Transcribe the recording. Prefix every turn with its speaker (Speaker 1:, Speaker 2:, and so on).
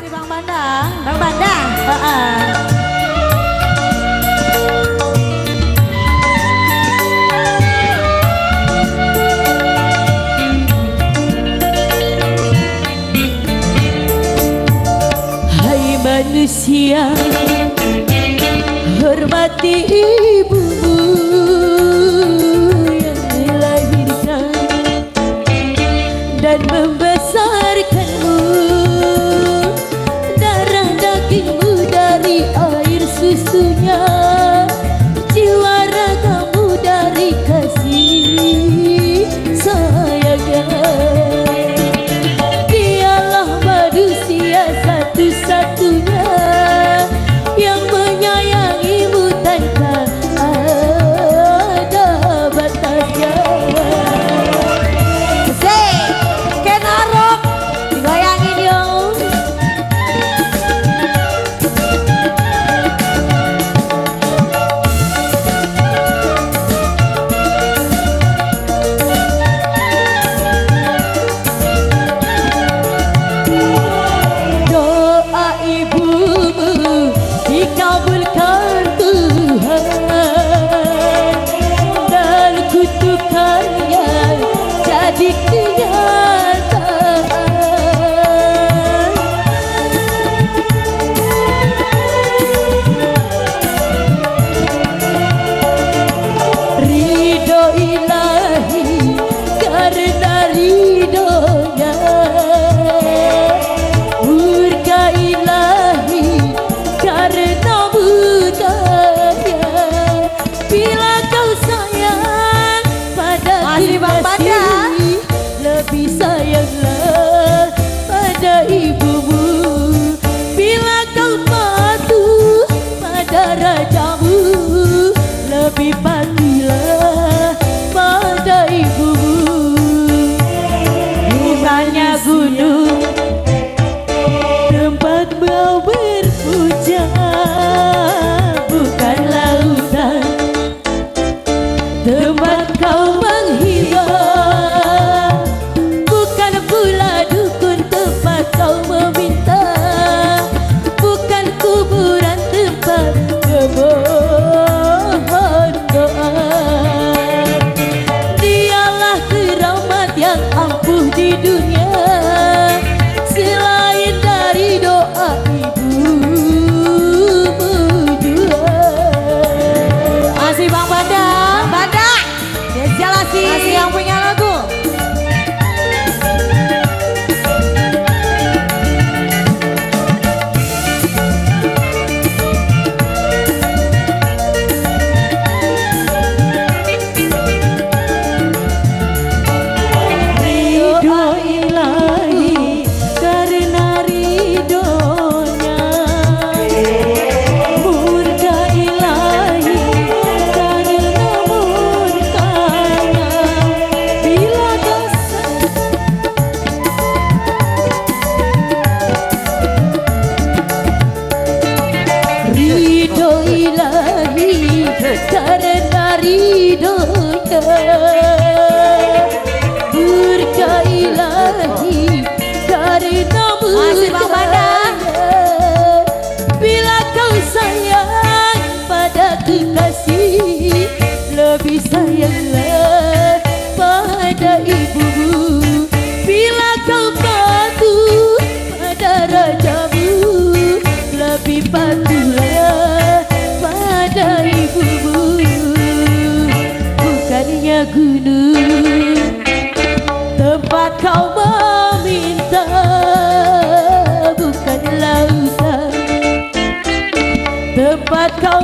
Speaker 1: Masih Bang Bandang. Bang Bandang.
Speaker 2: Hai manusia, hormati ibumu yang melahirkan dan membesarkanmu. Darah dagingmu dari air susunya, jiwa ragamu dari kasih sayangnya. Dialah manusia satu-satunya yang menyayangimu tanpa ada batasnya.
Speaker 1: Kenarok digoyangin dong.
Speaker 2: Doa ibumu dikabulkan Tuhan dan kutukannya jadi kenyataan. Ridho ilahi karena ridhonya, murka ilahi karena murkanya. Bila kau sayang pada
Speaker 1: Masih Bang Bandang.
Speaker 2: lebih sayanglah pada ibumu. Bila kau patuh pada rajamu, lebih patuhlah pada ibumu. Bukannya gunung tempat mau berpuja, bukan lautan tempat kau menghibur, bukan pula dukun tempat kau meminta, bukan kuburan tempat memohon doa. Dialah keramat yang ampuh di dunia, selain dari doa ibumu jua.
Speaker 1: Masih Bang Bandang. Bandang. Desjalasi. Masih yang punya lagu.
Speaker 2: Ridho ilahi karena ridhonya, murka ilahi karena murkanya. Bila dosa ridho ilahi karena ridhonya, murka ilahi karena
Speaker 1: Masih Bang Bandang.
Speaker 2: murkanya. Bila kau sayang pada kekasih, lebih sayanglah pada ibumu. Bila kau patuh pada rajamu, lebih patuhlah pada ibumu. Bukannya gunung tempat kau meminta, bukan lautan tempat kau